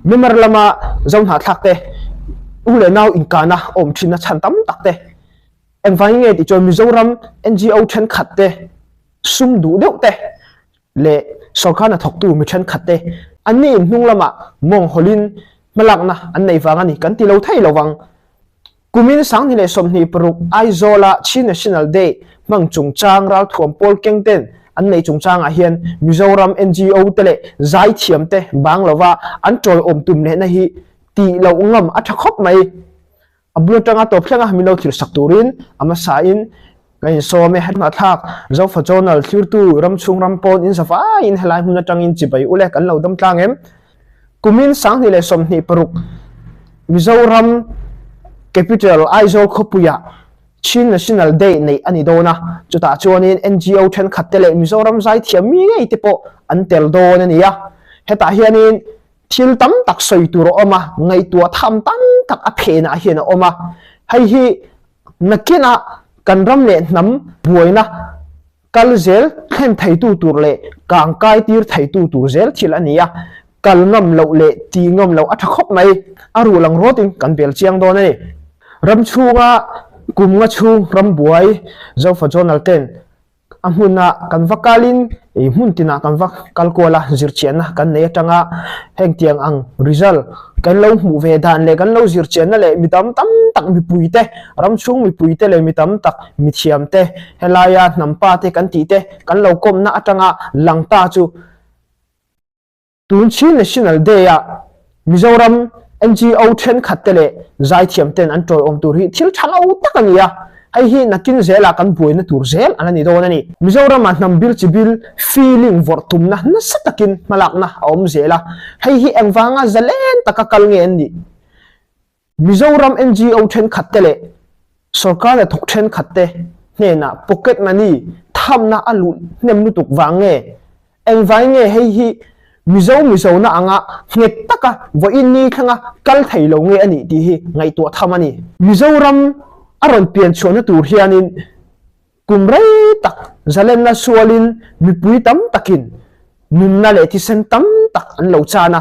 member lama zong ha thak te ule now in kana om thina chan tam tak te engwai nge ti chon Mizoram NGO then khat te sum du deuh te le sarkar na thok tu mi then khat te ani hnung lama mong holin malak na an nei wang ani kan ti lo thai lo wang kumin sang ni le som ni paruk aizola chi national day mang chung chang ral thom pol keng ten an nei chung chang a hian Mizoram NGO tele zai thiam te bang lova an trol om tum le na hi ti lo ngam a thakop mai abul tanga top thlanga mi lo thil sak turin ama sa in ngai so me hat ma thak zo fa jonal thir tu ram chung ram pon in safa in helai huna tangin chibai ule kan lo dam tlang em kumin sang ni le som ni paruk Mizoram capital aizol khopuya chin national day nei ani dona chuta chuanin NGO then khattele Mizoram zai thiam mi ngei te po an tel don ani ya heta hianin thil tam tak soi tur oma ngai tua tham tam tak a phena hian oma hei hi nakina kan ram le nam buaina kal zel khem thei tu tur le kang kai tir thei tu tur zel thil ania kal ngam lo le ti ngam lo a thakop mai aru lang rotin kan bel chiang don ani ram chunga kumnga chung ram buai zo fa jonal ten amuna kan vakalin e muntina kan vak kalkola zirchian kan ne tanga heng tiang ang result kan lo mu ve dan le kan lo zirchian le mitam tam tak mi puite ram chung mi puite le mitam tak mi thiam te helaya nampa te kan ti te kan lo kom na atanga langta chu tun chi national day ya Mizoram NGO then khattele zai thiam ten an troi om tur hi thil thalo takania hei hi nakin zela kan buina tur zel anani don ani Mizoram nam bil chibil feeling vortum na satakin malak na om zela hei hi engwanga zalen takakal nge ani Mizoram NGO then khattele sarkar la thok then khatte ne na pocket money tham na alu nem nu tuk wange engwai nge hei hi mizo na anga nget taka vo in ni thanga kal thailo nge ani ti hi ngai to thamani Mizoram aron pian chona tur hianin kumrai tak zalen na sualin mi pui tam takin nunna le ti sen tam tak an lo chana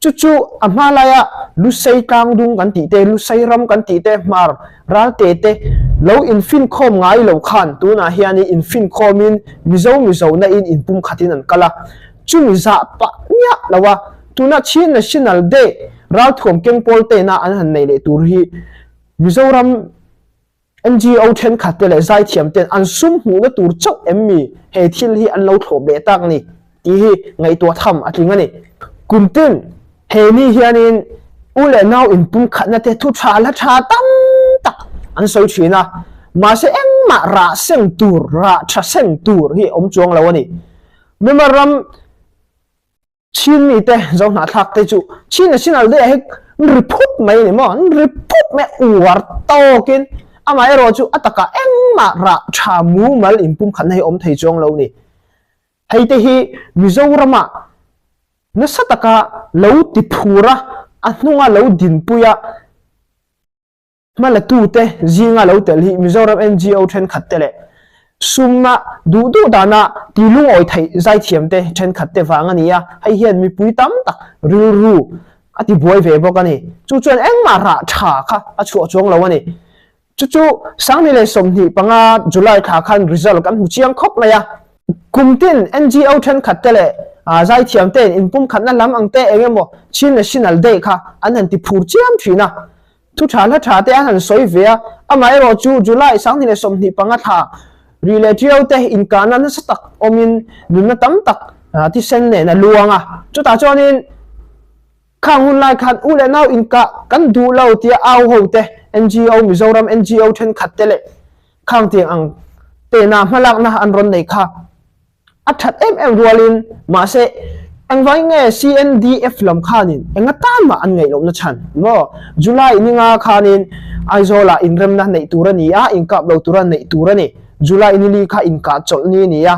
chu amalaya lusai kang dung kan ti te lusai ram kan ti te mar ral te te lo in fin khom ngai lo khan tu na hiani in fin khomin mizo na in pum khatin an kala chumi za pa nya lawa tuna chin national day ral thom keng pol te na an han nei le tur hi Mizoram NGO then khattele zai thiam ten an sum hu na tur chau emmi he thil hi an lo thom le tak ni ti hi ngai to tham atling ani kumten he ni hianin ule now in pum khatna te thu tha la tha tam tak an so thina ma se engma ra seng tur ra tha seng tur hi om chuang lo ani Mizoram chin ni te zo na thak te chu chin national day he report mai ni mo report me uar tokin ama ero chu ataka engma ra tha mu mal impum khan nei om thei chong lo ni hei te hi Mizorama na sataka lo ti phura anunga lo din puya mala tu te zinga lo tel hi Mizoram NGO then khattele summa du dana tilung oi thai zai thiam te then khatte wanga nia hei hian mi pui tam tak ru ati boy ve bok ani chu chuan engma ra tha kha a chu chong lo ani chu sang ni le som ni panga July kha khan result kan hu chiang khop la ya kumtin NGO then khattele zai thiam te in pum khatna lam ang te engemo chin national day kha an han ti phur chiam thina thu tha te an han soi ve amai ro chu July sang ni le som ni panga tha relative te in kana na satak omin nunna tam tak ti sen ne na luanga chu ta chonin khang hun lai khat ule now in ka kan du lo ti au ho te NGO Mizoram NGO then khattele khang tiang ang te na malak na an ron nei kha athat rualin ma se angwai nge CNDF lam khanin enga tan ma an ngei lo na chan mo July ni nga khanin aizola in rem na nei turani a in kap lo turan nei turani July ni li kha in ka chol ni ya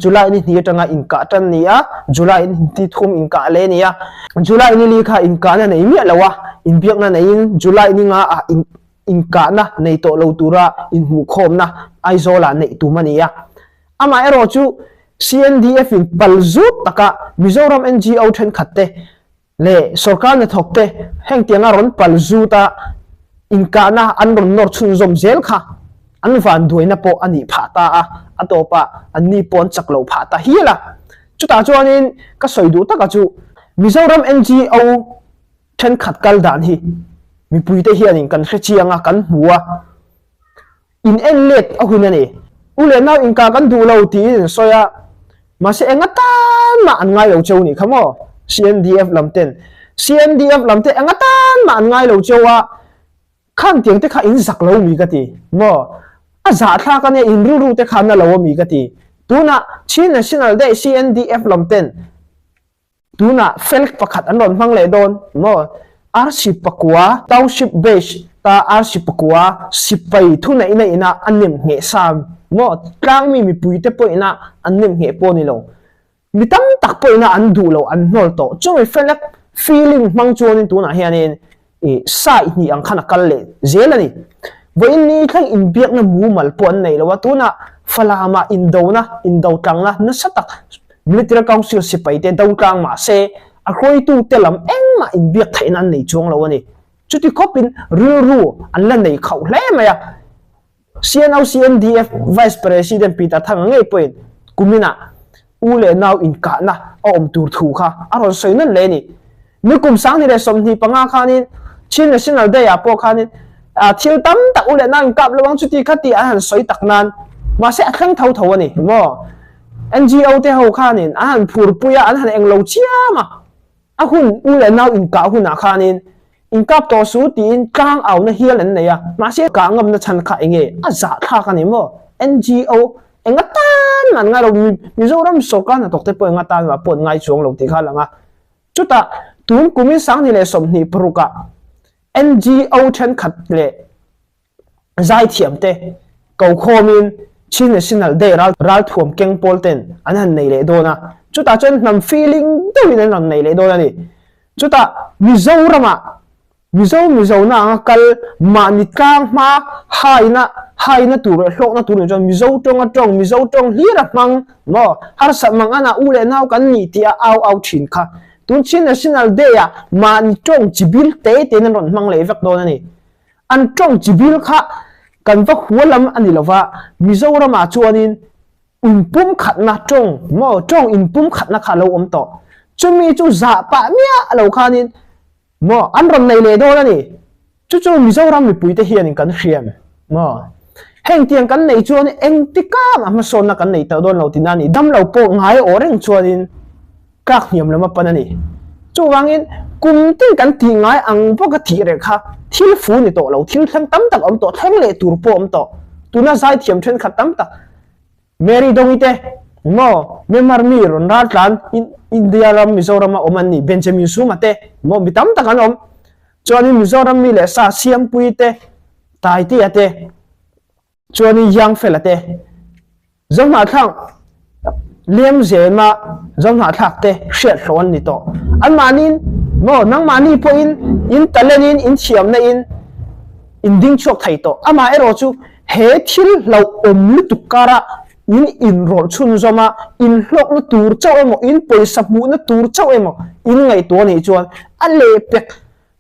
July ni hi tanga in ka tan ni ya July ni ti thum in ka le ni ya July ni li kha in ka na nei mi lawa in biak na nei July ni nga a in ka na nei to lo tura in hu khom na aizola nei tu mani ya ama ero chu CNDF in balzut taka Mizoram NGO then khatte le sarkar na thokte heng tianga ron palzu ta inka na an ron nor chun zom zel kha an van duina po ani phata a atopa anni pon chaklo phata hiala chuta chuanin ka soidu taka chu Mizoram NGO then khat kal dan hi mi puite hianin kan hrechianga kan hua in enlet a hunani ule now inka kan du lo ti soya ma se engatan ma an ngai lo cheu ni khamo CNDF lamten engatan ma an ngai lo chewa khan tiang te kha in zak lo mi ka ti mo a za tha ka ne in ru te khan na lo mi ka ti tuna Chin National Day CNDF lamten tuna felk pakhat an ron mang le don mo arship pakwa township base ta arship pakwa sipai thuna ina anim nge sam mo tlang mi puite po ina anim nge po ni lo mitam tak po ina an du lo an nol to choi felak feeling mang chuan tuna hianin e sai ni ang khana kal le zelani voin ni thang in biak na mu mal pon nei lo tuna falama indo tangna na satak military council sipai te dau tang ma se a khoi tu telam engma in biak thain an nei chuang lo ani chuti kopin ru an la nei khau hle maya CNDF vice president Peter Thang ngei point kumina ule now in ka na om tur thu kha aron soinan le ni nukum sang ni le som ni panga khanin Chin National Day a po khanin a thil tam ta ule na in kap lawang chuti khati an soi taknan ma se athang thau thau ani mo NGO te ho khanin an phur puya an han englo chiama a hun ule now in ka hun a khanin in kap to su tin kang au na hial an neya ma se ka ngam na chan kha enge a za tha ka ni mo NGO engatan man nga ro Mizoram sarkar na tokte po engatan ma pon ngai chuang lo ti kha langa chuta tum kumin sang ni le som ni pruka NGO then khat le zai thiam te ko khomin Chin National Day ral thuam keng polten an han nei le dona chuta chen nam feeling do in an nei le dona ni chuta Mizo na kal ma ni kang ma haina tur hlok na tur jon Mizo tong hira mang mo har sa mang ana ule naw kan ni tia au thin kha tun Chin National Day a ma ni tong chibil te nan ron mang le vek don ani an tong chibil kha kan va hualam ani lova Mizoram a chuanin pum khat na tong pum khat na kha lo om to chumi chu za pa mia lo khanin mo an ron nei le do ani chu Mizoram mi puite hian kan hriam mo heng tiang kan nei chuan eng tikam ama son na kan nei ta don lo tinani dam lo po ngai oreng chuanin kak hiam lama panani chu wangin kum tin kan ti ngai ang po ka thi re kha thil fu ni to lo thil thang tam tak om to thang le tur po om to tuna zai thiam then khat tam tak Mary dongite mo memar mi ron ratlan India ram Mizoram oman ni Benjamin Sumate mo bitam tak an om chuan Mizoram mi le sa siam puite tai ti ate chuan yang felate zama thang liam zema zama thak te shet ron ni to an manin mo nang mani po in talenin in chiam na in ding chok thai to ama ero chu he thil lo om lu tukara in rol chun zoma in hlok na tur chau emo in poisa bu na tur chau emo in ngai to ni chuan ale pek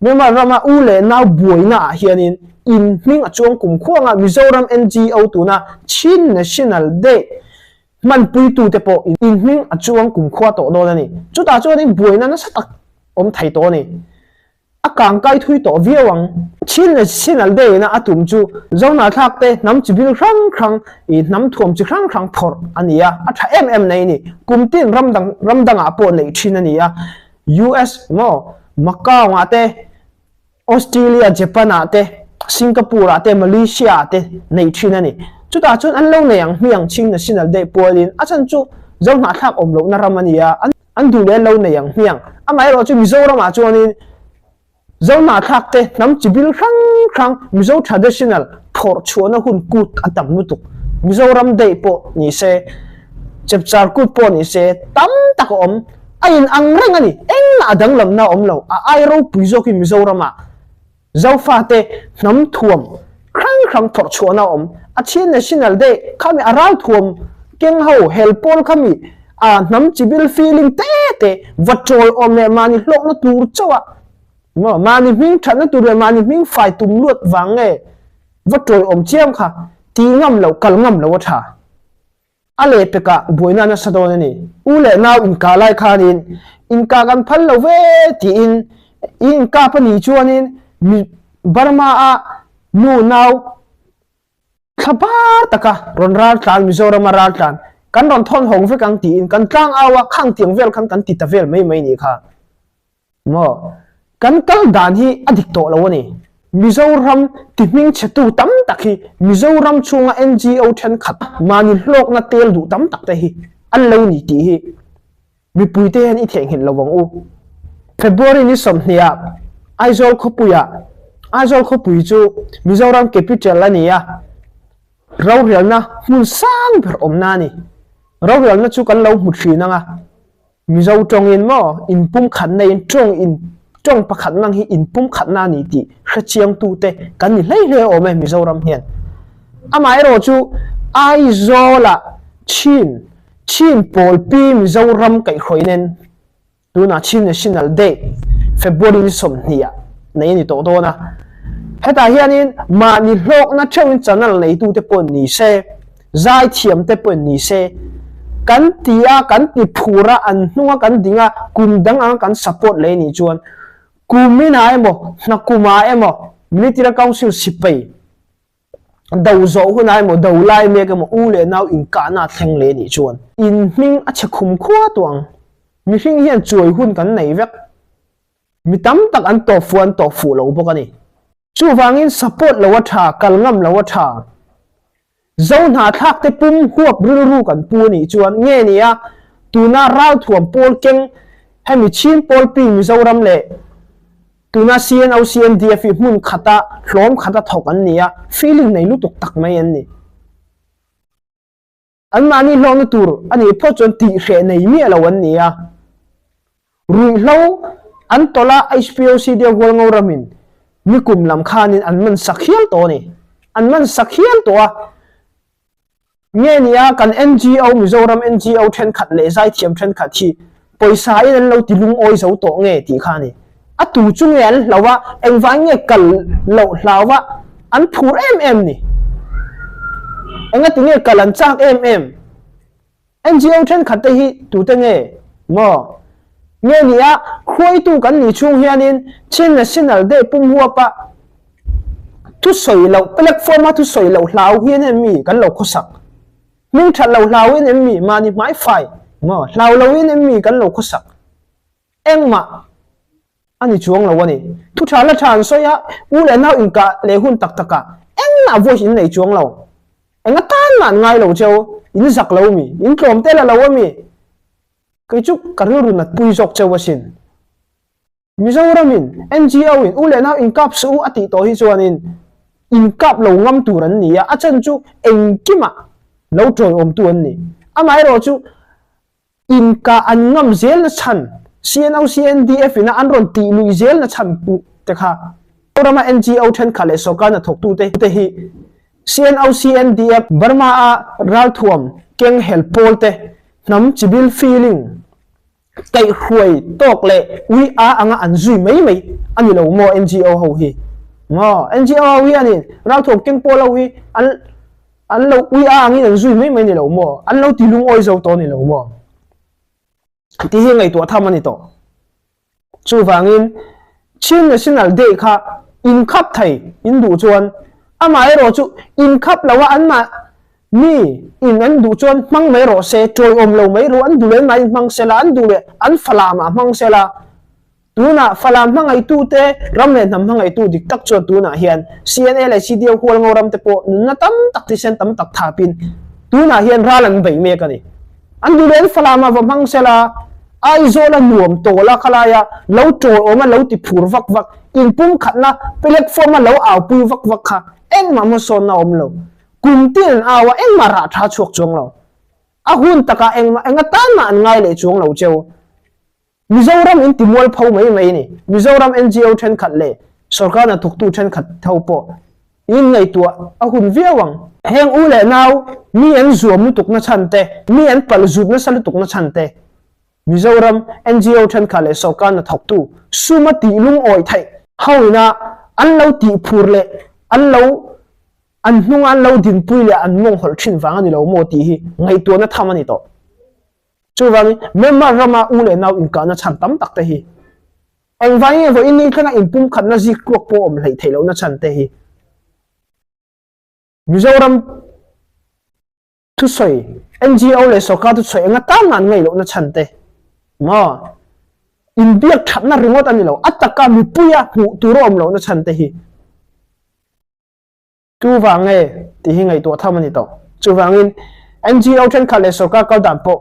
mema rama ule na buina hianin in hming a chuang kum khuanga Mizoram NGO tuna Chin National Day man pui tu te po in hming a chuang kum khwa to do ni chuta chuan in buina na satak om thai to ni akang kai thui to viawang Chin National Day na atum chu zona thak te nam chibil khang I nam thuam chi khang phor ania a tha nei ni kumtin ramdang a po nei thin ania US mo Macau ate Australia Japan ate Singapore ate Malaysia ate nei thin ani chuta chun an lo nei ang miang Chin National Day polin achan chu zona thak om lo na ramania an du le lo nei ang miang amai ro chu Mizoram a chuanin zona thak te nam chibil khang Mizo traditional phor chuana hun kut atam nutuk Mizoram Day po ni se chepchar kut po ni se tam tak om ain ang reng ani eng na dang lam na om lo a ai ro puizo ki Mizoram a zau fa te nam thuam khang phor chuana om a Chin National Day khami aral thuam keng ho helpol khami nam chibil feeling te vật trôi om le mani lok na tur chawa mo mani ming than na tur mani ming fai tum luat wange vật trôi om chiam kha ti ngam lo kal ngam lo tha ale peka boina na sadon ni ule now in ka lai khanin in ka gan phal lo ve ti in ka pani chuanin Burma a nu now khabar taka ron ral tlan Mizoram ral tlan kan ron thon hong ve kang ti in kan tlang awa khang tiang vel kan ti ta vel mai ni kha mo kan kal dan hi adik to lo ni Mizoram timing chetu tam takhi Mizoram chunga NGO then khat mani hlok na tel du tam tak te hi an lo ni ti hi mi puite han I theng hin lawang u February ni somhnia Aizol khopui chu Mizoram capital ania rau rial na mun sang ber om na ni rau rial na chu kan lo mu thri na nga Mizo tong in mo in pum khan nei trong pakhat nang hi in pum khat na ni ti khachiang tu te kan ni hlei hle om Mizoram hian amai ro chu Aizola chin pol pi Mizoram kai khoinen tuna chin national day February ni somhnia nei ni to do na heta hianin ma ni hlok na thewin channel nei tu te pon ni se zai thiam te pon ni se kan tia kan ti phura an hnunga kan dinga kumdang ang kan support le ni chuan kumina emo na kuma emo military council sipai dau zo hunai mo dau lai me ka mo ule now in kana thleng le ni chuan in ming a chakhum khwa tuang mi hring hian chuai hun kan nei vek mi tam tak an to fu lo bokani chu wangin support lo tha kalngam lo tha zone ha thak te pum huap ru kan pu ni chuan nge ni a tuna rau thuam pol keng hemi chin pol pi Mizoram le tuna CNO CNDF mun khata hlom khata thok an ni a feeling nei lu tuk tak mai an ni an mani long tur ani pho chon ti hre nei mi lo an ni a rui lo an tola HPOC de gol ngoramin mi kum lam khanin an man sakhial to ni an man sakhial to a nge nia kan NGO Mizoram NGO then khat le zai thiam then khat thi poisa in lo ti lung oi zo to nge ti khani atu chung yan lawa engwang nge kal lo hlawa an phur ni enga ti nge kalan chak NGO then khat te hi tu te nge mo nge nia khoi tu kan ni chung hianin chin national day pum huwa pa tu soi lo platform tu soi lo hlau hian mi kan lo khosak ming that lo hlau in mi mani mai fai mo hlau lo in mi kan lo khosak engma ani chuang lo wani tu thala than so ya u le nau in ka le hun tak taka engna voice in nei chuang lo enga tan man ngai lo cheu in zak lo mi in klom te la lo mi kai chuk karuru na pui jok chewasin Mizoramin NGO in ule na in kap su ati to hi chuanin in kap lo ngam turan ni a achan chu engkima lo troi om tu an ni amai ro chu in ka an ngam zel na chan CNO CNDF ina an ron ti lui zel na chan te kha orama NGO then khale soka na thok tu te hi CNO CNDF Burma a ral thuam keng help pol te nam chibil feeling kai huai tok le we are anga anzui mai ani lo mo NGO ho hi mo NGO ho hi ani ral thom keng pol ho hi an lo we are angi anzui mai ni lo mo an lo ti lung oi zo to ni lo mo ti hi ngai to tham ani to chu wangin chin national day kha in khap thai in du chuan amai ro chu in khap lawa an ma mi in an du chuan mang mai ro se troi om lo mai ro an du le mai mang se la an du le an falama mang se la tuna falam mangai tu te ramle nam mangai tu dik tak chuan tuna hian CNL CDO hol ngoram te po na tam tak ti sen tam tak thapin tuna hian ralan bei me ka ni an du le falama wa mang se la Aizola nuam to la khalaya lo to oma lo ti phur vak in pum khatna platform ma lo aw pu vak kha eng ma mo son na om lo kum tin awa eng ma ra tha chuak chuang lo a hun taka eng ma enga tan ma an ngai le chuang lo cheu Mizoram in timol phau mai ni Mizoram NGO then khat le sarkar na thuk tu then khat thau po in ngai tua a hun viawang heng u le now mi en zuam nu tuk na chante mi en pal zut na sal tuk na chante Mizoram NGO than khale sarkar na thok tu suma ti lung oi thai hawina an lo ti phur le an lo an hnung an lo din pui le an mong hol thin wang ani lo mo ti hi ngai to na thamani to chuwang memma rama u le now in ka na chan tam tak te hi eng vai vo in ni khana in pum khat na ji klok po om lei thelo na chan te hi Mizoram thu soi NGO le sarkar tu soi nga ta man ngai lo na chan te ma in biak that na ringot ani lo ataka mi puya hu turom lo na chan te hi tu wange ti hi ngai to thamani to chu wangin NGO than khale sarkar ka dam po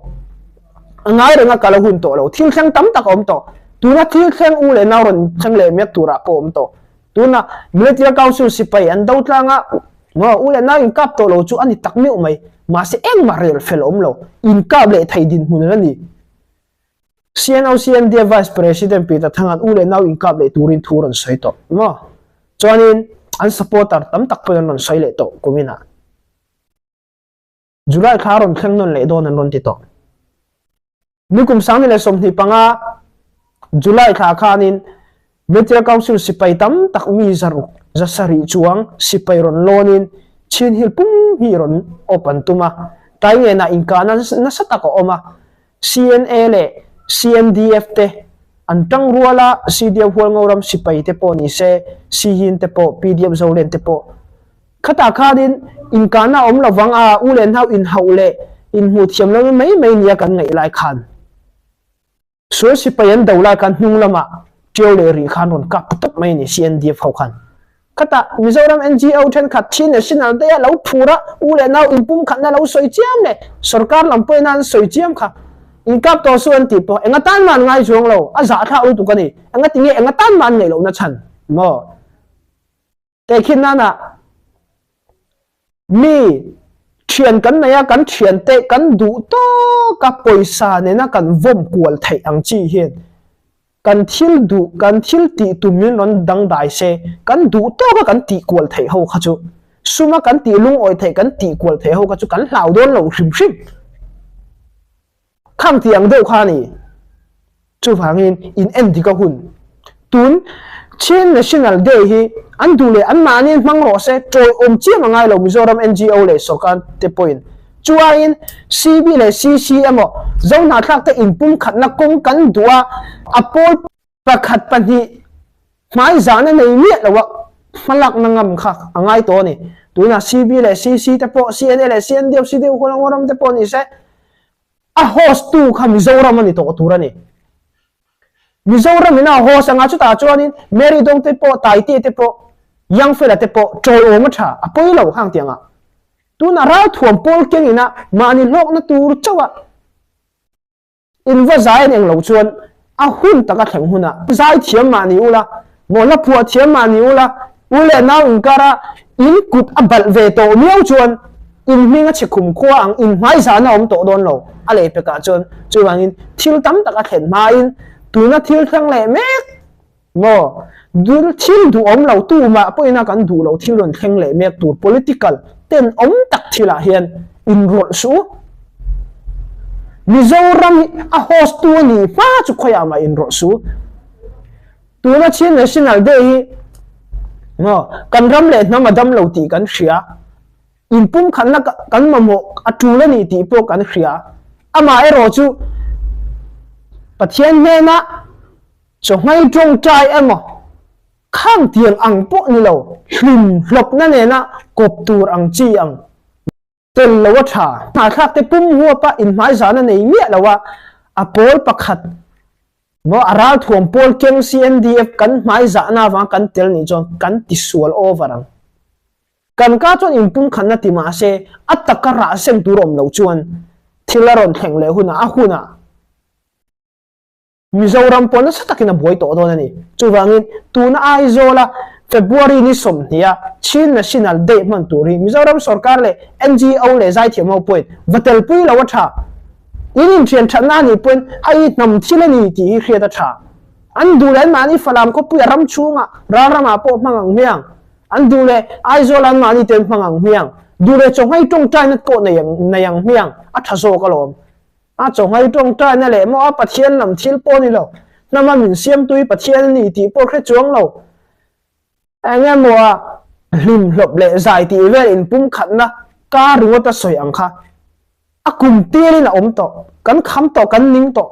ngai renga kala hun to lo thil thang tam tak om to tuna thil thang u le naw ron chang le mek tura po om to tuna military council sipai an do tlanga ma u le naw in kap to lo chu ani tak mi umai ma se eng marel fel om lo in kap le thai din hun na ni CND Vice President Peter Thangat ule now in kap le turin thuron soi to mo chuanin an supporter tam tak pon non soi le to kumina July kharon thleng non le don an ron ti to nikum sangni le somni panga July khanin Media Council sipai tam tak mi zaru zasari chuang sipai ron lonin chin hil pum hi ron open tuma tai nge na inkana na satako oma CNA le CNDF te antang ruala CDF hual ngoram sipai te po ni se sihin te po PDF zolen te po khata khadin in kana om lawang a ulen hau in haule in hu thiam lo mai nia kan ngai lai khan so sipai an dola kan hnung lama tiole ri khan ron ka putak mai ni CNDF hau khan khata Mizoram NGO then khat chin national te lo phura ulen nau in pum khan na lo soi chiam le sarkar lampoi nan soi chiam kha in kap to suan ti po enga tan man ngai chuang lo a za tha u tu kani enga tinge enga tan man ngai lo na chan mo te khin na mi thian kan na ya kan thian te kan du to ka poisa ne na kan vom kual thai ang chi hian kan thil ti tu min ron dang dai se kan du to ka kan ti kual thai ho kha chu suma kan ti lung oi thai kan ti kual thai ho ka chu kan hlau don lo hrim hrim khang tiang deuh kha ni chu wangin in endi ka hun tun chin national day hi an du le an manin mang ro se troi om chiam angai lo Mizoram NGO le sarkar te point chuain CB le CCM zona thak te in pum khat na kong kan dua apol pakhat pani mai zana nei mi lawa malak na ngam kha angai to ni tuna CB le CC te po CNA le CNDF CDF hulang oram te po ni se a host tu kha Mizoram ani to turani Mizoram ina host anga chu ta chuanin Mary Dong te po tai te po yang fela te po troi om tha apoi lo hang tianga tu na ra thuam pol keng ina mani lok na tur chawa in va zai eng lo chuan a hun taka thleng huna zai thiam mani ula mola phua thiam mani ula ule naw in kara in kut abal ve to miau chuan in minga chikhum khuwa ang in mai za na om to don lo ale pe ka chuan chuwangin thil tam taka thlen ma in tuna thil thang le mek mo dul thil du om lo tu ma poina kan du lo thil ron thleng le mek tur political ten om tak thila hian in rol su Mizoram a host tu ni fa chu khoya ma in rol su tuna chin national day mo kan ram le na madam lo ti kan hria in pum khan na kan mamo atula ni ti po kan hria ama ero chu pathian ne na cho ngai trong trai emo khang tiang ang po ni lo hlim hlop na ne na kop tur ang chi ang tel lo tha na thak te pum huwa pa in mai zana nei mi lawa apol pakhat mo aral thuam pol keng CNDF kan mai zana wa kan tel ni chon kan ti sual overang kan ka chon in pum khan na ti ma se ataka ra seng turom lo chuan thilaron thleng le huna a huna Mizoram pon sa takina boy to don ani chuwangin tuna aizola February ni som nia chin national day man turi Mizoram sarkar le NGO le zai thiamo point vatel pui lawa tha in thian thana ni point ai nam thilani ti khriata tha an dulen mani falam ko pu ram chunga rarama po mangang miang an dule aizolan mani tem mangang miang du le chong hai trong trai na ko na yang miang a thaso ka lom a chong hai trong trai na le mo a pathian lam thil po ni lo nama min siam tui pathian ni ti po khe chuang lo anga mo lim hlop le zai ti ve in pum khat na ka ru ta soi ang kha akum ti na om to kan kham to kan ning to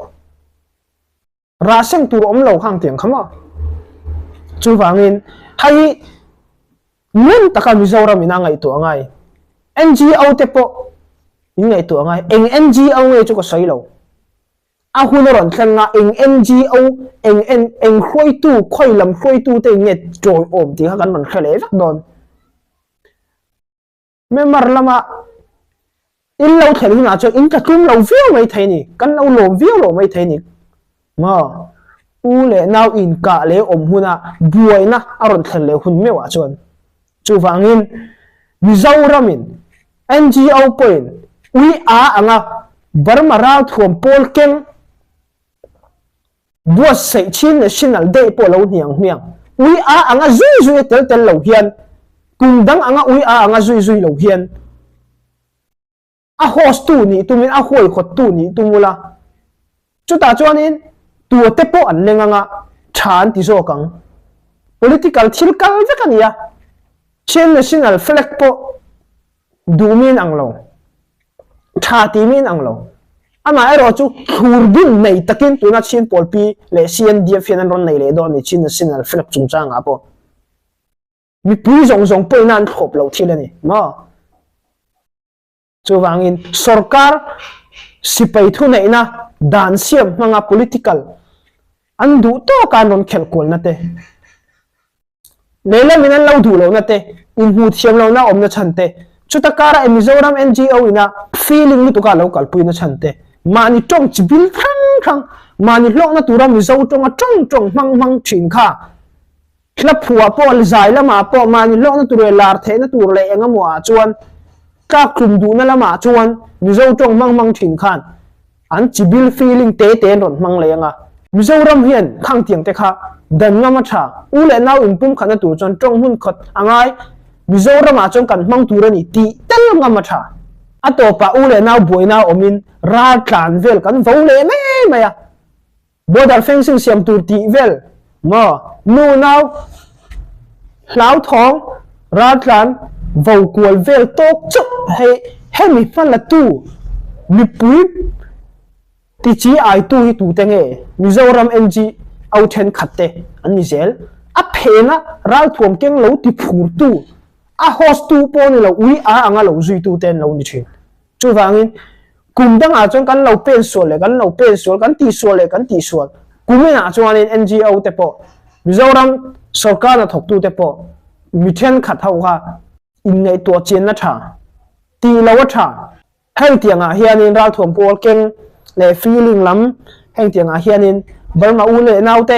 ra seng tur om lo khang tiang khama chu wangin hai mun taka Mizoram ina ngai to ngai NGO te po in ngai to ngai eng NGO ngai chu ko soi lo a hunoron thlanga eng NGO eng khoi tu khoi lam khoi tu te nge troi om ti kan man khale vak don memar lama in lo thel na cho in ka tum lo view mai thai ni kan lo lom view lo mai thai ni ma u le now in ka le om huna buai na aron thel le hun mewa chon chu wangin Mizoramin NGO point we are anga Burma ra thom pol keng bua sei chin national day po lo niang miang we are anga zui tel lo hian kum dang anga we are anga zui lo hian a host tu ni tumin a hoi khot tu ni tumula chu ta chuanin tu te po an lenga nga than ti zo kang political thil kal vekania chen national flag po dumin anglo tha ti min anglo ama ero chu thurbin nei takin tuna chin polpi le CNDF fian ron nei le do ni chin national flag chung chang apo mi pui zong po nan khop lo thilani ma chu wangin sarkar sipai thu nei na dan siam manga political andu to kanon khel kol na te lela minan lo du lo na te in hu thiam lo na om na chante chuta kara Mizoram NGO ina feeling ni to ka lo kal pui na chante mani tong chibil thang mani lok na tura Mizo tong a tong mang thin kha khla phua po zai lama po mani lok na ture lar the na tur le enga mo a chuan ka klum du na lama chuan Mizo tong mang thin khan an chibil feeling te ron mang le nga Mizoram hian khang tiang te kha dan nga ma tha u le naw in pum khana tur chon tong hun khot angai Mizoram a chong kan mang tur ani ti tel nga ma tha ato pa u le naw boi naw omin ra tlan vel kan vo le me maya border fencing siam tur ti vel mo nu naw hlau thong ra tlan vo kual vel tok chup he mi fan la tu mi pui ti chi ai tu hi tu te nge Mizoram NG au then khatte an ni zel a phena ral thuam keng lo ti phur tu a host tu po ni lo ui a anga lo zui tu ten lo ni thin chu wangin kum dang a chong kan lo pen sol le kan lo pen sol kan ti sol le kan ti sol kumin a chuan in NGO te po Mizoram sarkar na thok tu te po mi then khat hau kha in nei to chen na tha ti lo tha hang tianga hianin ral thuam pol keng le feeling lam hang tianga hianin Burma u le naute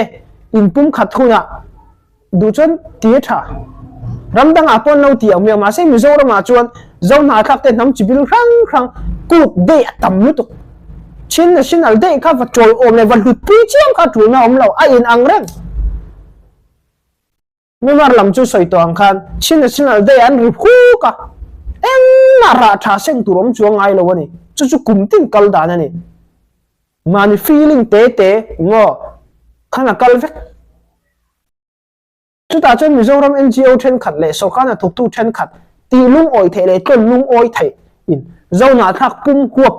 in pum khat thuna du chon ti tha ram dang a pon lo ti am ma se Mizoram a chuan zon na khak te nam chibil rang ku de tam lu tu chin national day kha va troi om le va lut pi chiam kha tu na om lo a in ang reng me mar lam chu soi to ang khan chin national day an ri hu ka em na ra tha seng tu rom chuang ai lo ni chu kum tin kal da na ni mani feeling te ngo khana kal vek chu ta chen Mizoram NGO then khat le so kana thuk tu then khat ti lung oi the le ton lung oi thai in zona thak pum huap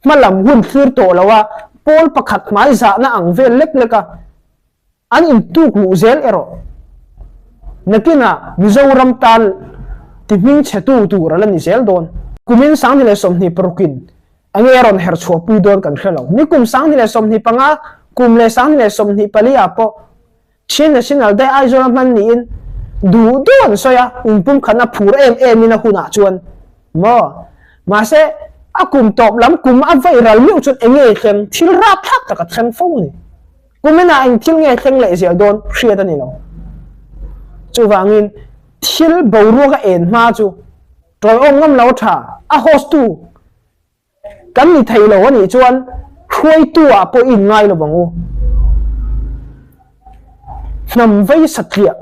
malam hun thir to lawa pol pakhat mai za na ang vel lek leka an in tu ku zel ero nakina Mizoram tal ti ming che tu ra la ni zel don kumin sang ni le som ni prokin angeron her chho pui don kan khelo ni kum sang ni le som ni panga kum le sang ni le som ni pali apo chin national day ai zo man ni in du don soya in pum khana phur em ina huna chuan mo ma se akum top lam kum a viral mi chun enge khem thil ra thak ta ka khem fo ni kumena in thil nge khem le zel don khriat ani lo chu wangin thil boru ka en ma chu toy ong ngam lo tha a host tu kan ni thai lo ani chuan khoi tu a po in ngai lo bangu nam vai satlia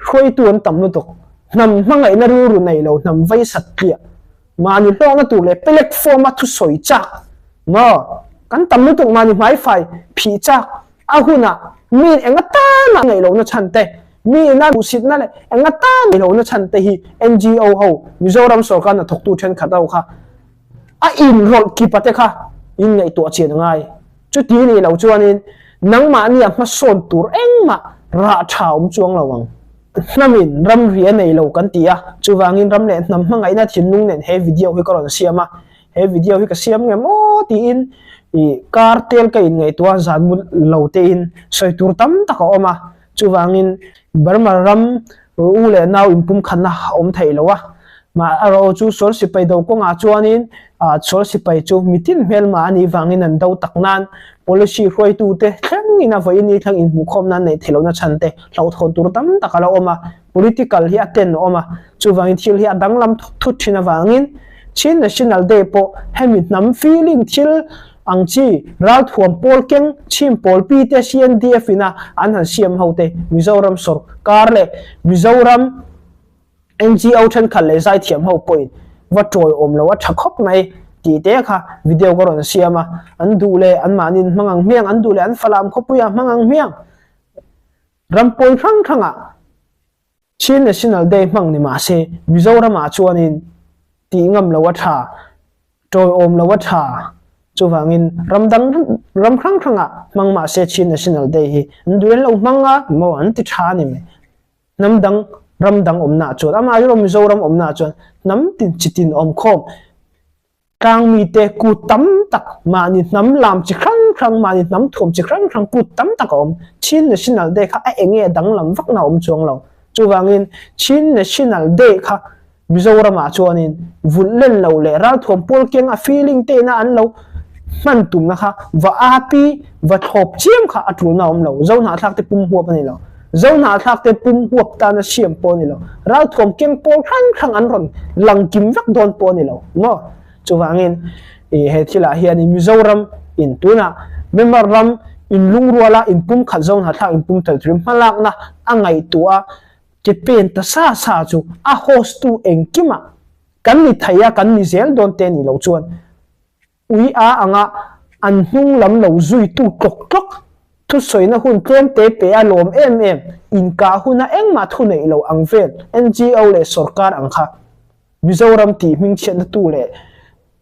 khoi tu an tam nu tok nam mangai na ru nei lo nam vai sat kia mani lo na tu le pelek forma thu soi chak mo kan tam nu tu mani mai fai phi chak ahuna mi engata na ngai lo na chante mi na usit na le engata ngai lo na chante hi NGO ho Mizoram sarkar na thok tu then khatau kha a in rol ki pate kha in ngai to chen ngai chu ti ni lo chuanin nangma ni ma son tur engma ra thau chuang lawang namin ram ria nei lo kan tia chuwangin ram le nam mangai na thin lung nen he video hi karon siama he video hi ka siam nge mo ti in i kartel ka in ngai tua zan mu lo te in soi tur tam ta ka oma chuwangin barma ram u le naw impum khanna om thei lowa ma aro chu sol sipai do ko nga chuanin sol sipai chu mitin mel ma ani wangin an do taknan policy khoi tu te thang ina voi ni thang in mu khom nan nei thelo na chante lau thon tur tam takala oma political hi aten oma chuwangin thil hi adanglam thut thina wangin chin national day po hemit nam feeling thil angchi ral thuam pol keng chim pol pi te CNDF ina an han siam hote Mizoram sarkar le Mizoram NGO then khale zai thiam ho point wa troi om lo wa thakhop mai ti te kha video ko ron siama an du le an manin mangang miang an du le an falam khopuya mangang miang rampol thang thanga chin national day mang ni ma se Mizoram a chuanin ti ngam lo wa tha troi om lo wa tha chuwangin ram khang thanga mang ma se chin national day hi an du lo manga mo an ti tha ni me namdang ramdang omna chon ama ro Mizoram omna chon nam tin chitin om khom kang mi te ku tam tak mani nam lam chi khang mani nam thom chi khang ku tam tak om chin national day kha a enge dang lam vak na om chong lo chuwangin chin national day kha Mizoram a chuanin vullen lo le ral thom pol keng a feeling te na an lo man tum na kha wa api wa thop chiam kha atul na om lo zo na thak te pum huap ani lo zona thak te pum huap ta na siam po ni lo ral thom keng pol khang an ron lang kim vak don po ni lo mo chuwangin he thila hian Mizoram in tuna member ram in lungruala in pum khat zona thak in pum tal trim malak na angai tua ke pen ta sa chu a host tu engkima kan ni thaya kan ni zel don te ni lo chuan ui a anga an hnung lam lo zui tu tok thu soi na hun tlem te pe alom em in ka huna engma thu nei lo angvel NGO le sarkar angkha Mizoram ti ming chen tu le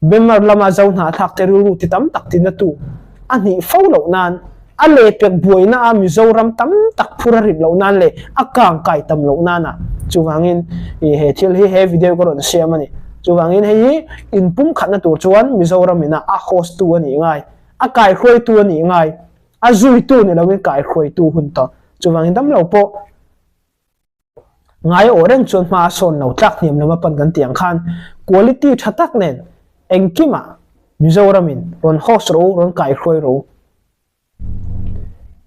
bemar lama zauna thak te ru ti tam tak tin tu ani fo lo nan a le pek buai na Mizoram tam tak phura ri lo nan le akang kai tam lo nana chuwangin he thil hi he video ko ron share mani chuwangin he in pum khat na tur chuan Mizoram ina a host tu ani ngai a kai khoi tu ani ngai a zui tu ni lawin kai khoi tu hun to chuwangin dam lo po ngai oreng chon ma son lo tak niam lama pan kan tiang khan quality thatak nen engkima Mizoram in ron host ro ron kai khoi ro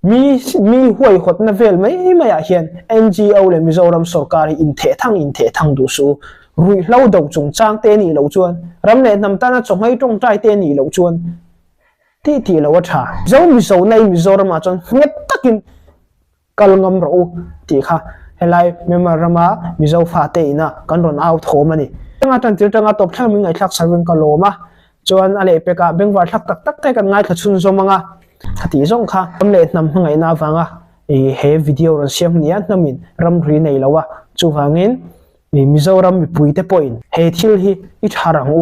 mi huai khot na vel mai ya hian NGO le Mizoram sarkar in the thang du su rui lo do chung chang te ni lo chuan ram le nam ta na chomai tong trai te ni lo chuan ti lo tha zo mi zo nei Mizoram a chon nget takin kalngam ro ti kha helai member rama Mizo fa te ina kan ron out thomani tanga tan tir tanga top thang mi ngai thak sarwen ka loma chuan ale peka bengwar thak tak te kan ngai thachun zo manga khati zong kha amle nam ngai na wanga he video ron siam nia namin ram ri nei lawa chuwangin Mizoram mi puite point he thil hi i tharang u